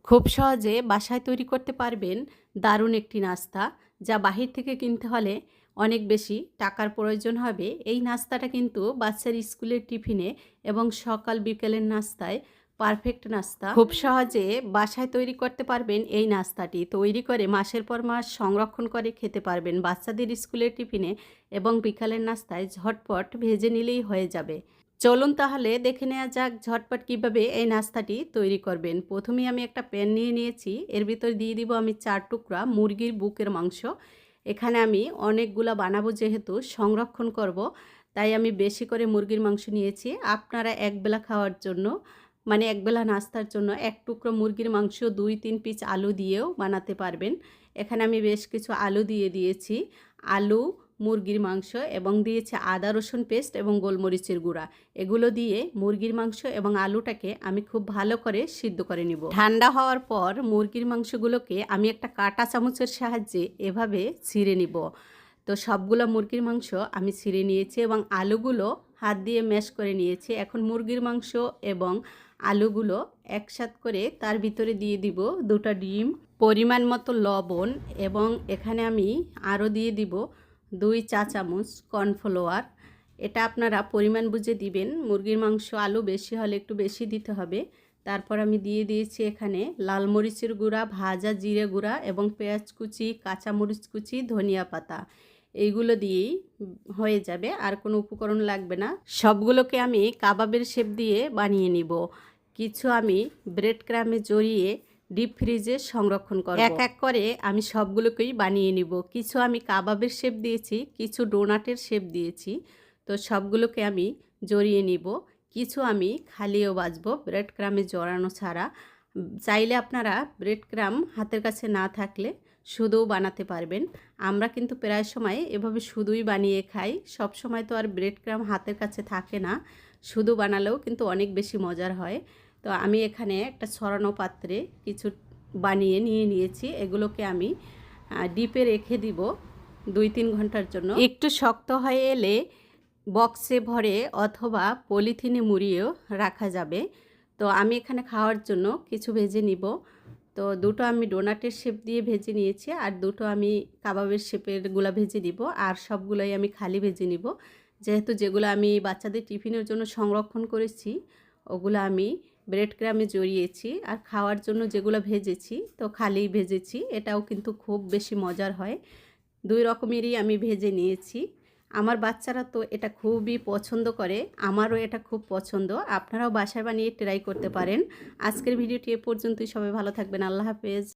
খুব সহজে বাসায় তৈরি করতে পারবেন দারুণ একটি নাস্তা, যা বাহির থেকে কিনতে হলে অনেক বেশি টাকার প্রয়োজন হবে। এই নাস্তাটা কিন্তু বাচ্চার স্কুলের টিফিনে এবং সকাল বিকেলের নাস্তায় পারফেক্ট নাস্তা। খুব সহজে বাসায় তৈরি করতে পারবেন এই নাস্তাটি। তৈরি করে মাসের পর মাস সংরক্ষণ করে খেতে পারবেন বাচ্চাদের স্কুলের টিফিনে এবং বিকালের নাস্তায় ঝটপট ভেজে নিলেই হয়ে যাবে। চলুন তাহলে দেখে নেওয়া যাক ঝটপট কিভাবে এই নাস্তাটি তৈরি করবেন। প্রথমেই আমি একটা প্যান নিয়ে নিয়েছি, এর ভিতর দিয়ে দিব আমি 4 টুকরা মুরগির বুকের মাংস। এখানে আমি অনেকগুলা বানাবো, যেহেতু সংরক্ষণ করব, তাই আমি বেশি করে মুরগির মাংস নিয়েছি। আপনারা একবেলা খাওয়ার জন্য, মানে একবেলা নাস্তার জন্য 1 টুকরো মুরগির মাংস 2-3 পিস আলু দিয়েও বানাতে পারবেন। এখানে আমি বেশ কিছু আলু দিয়ে দিয়েছি, আলু, মুরগির মাংস এবং দিয়েছে আদা রসুন পেস্ট এবং গোলমরিচের গুঁড়া। এগুলো দিয়ে মুরগির মাংস এবং আলুটাকে আমি খুব ভালো করে সিদ্ধ করে নিব। ঠান্ডা হওয়ার পর মুরগির মাংসগুলোকে আমি একটা কাঁটা চামচের সাহায্যে এভাবে ছিঁড়ে নিব। তো সবগুলো মুরগির মাংস আমি ছিঁড়ে নিয়েছি এবং আলুগুলো হাত দিয়ে ম্যাশ করে নিয়েছি। এখন মুরগির মাংস এবং আলুগুলো একসাথ করে তার ভিতরে দিয়ে দিব 2টা ডিম, পরিমাণ মতো লবণ, এবং এখানে আমি আরও দিয়ে দিব 2 চা চামচ কর্নফ্লাওয়ার। এটা আপনারা পরিমাণ বুঝে দিবেন। মুরগির মাংস আলু বেশি হলে একটু বেশি দিতে হবে। তারপর আমি দিয়ে দিয়েছি এখানে লাল মরিচের গুঁড়া, ভাজা জিরে গুঁড়া এবং পেঁয়াজ কুচি, কাঁচামরিচ কুচি, ধনিয়া পাতা। এইগুলো দিয়েই হয়ে যাবে, আর কোনো উপকরণ লাগবে না। সবগুলোকে আমি কাবাবের শেপ দিয়ে বানিয়ে নিব। কিছু আমি ব্রেড ক্রামে জড়িয়ে ডিপ ফ্রিজে সংরক্ষণ করব। এক এক করে আমি সবগুলোকেই বানিয়ে নিব। কিছু আমি কাবাবের শেপ দিয়েছি, কিছু ডোনাটের শেপ দিয়েছি। তো সবগুলোকে আমি জড়িয়ে নিব। কিছু আমি খালিও ভাজবো ব্রেড ক্রামে জড়ানো ছাড়া। চাইলে আপনারা ব্রেড ক্রাম হাতের কাছে না থাকলে শুধুও বানাতে পারবেন। আমরা কিন্তু প্রায় সময় এভাবে শুধুই বানিয়ে খাই। সব সময় তো আর ব্রেড ক্রাম হাতের কাছে থাকে না, শুধু বানালেও কিন্তু অনেক বেশি মজার হয়। তো আমি এখানে একটা ছড়ানো পাত্রে কিছু বানিয়ে নিয়ে নিয়েছি। এগুলোকে আমি ডিপে রেখে দিব 2-3 ঘন্টার জন্য। একটু শক্ত হয়ে এলে বক্সে ভরে অথবা পলিথিনে মুড়িয়েও রাখা যাবে। তো আমি এখানে খাওয়ার জন্য কিছু ভেজে নিব। তো 2টো আমি ডোনাটের শেপ দিয়ে ভেজে নিয়েছি, আর 2টো আমি কাবাবের শেপেরগুলো ভেজে নিব, আর সবগুলোই আমি খালি ভেজে নিব। যেহেতু যেগুলো আমি বাচ্চাদের টিফিনের জন্য সংরক্ষণ করেছি ওগুলো আমি ব্রেড ক্রামে জড়িয়েছি, আর খাওয়ার জন্য যেগুলো ভেজেছি তো খালি ভেজেছি। এটাও কিন্তু খুব বেশি মজার হয়। 2 রকমেরই আমি ভেজে নিয়েছি। আমার বাচ্চারা তো এটা খুবই পছন্দ করে, আমারও এটা খুব পছন্দ। আপনারাও বাসায় বানিয়ে ট্রাই করতে পারেন। আজকের ভিডিওটি এ পর্যন্তই। সবাই ভালো থাকবেন। আল্লাহ হাফেজ।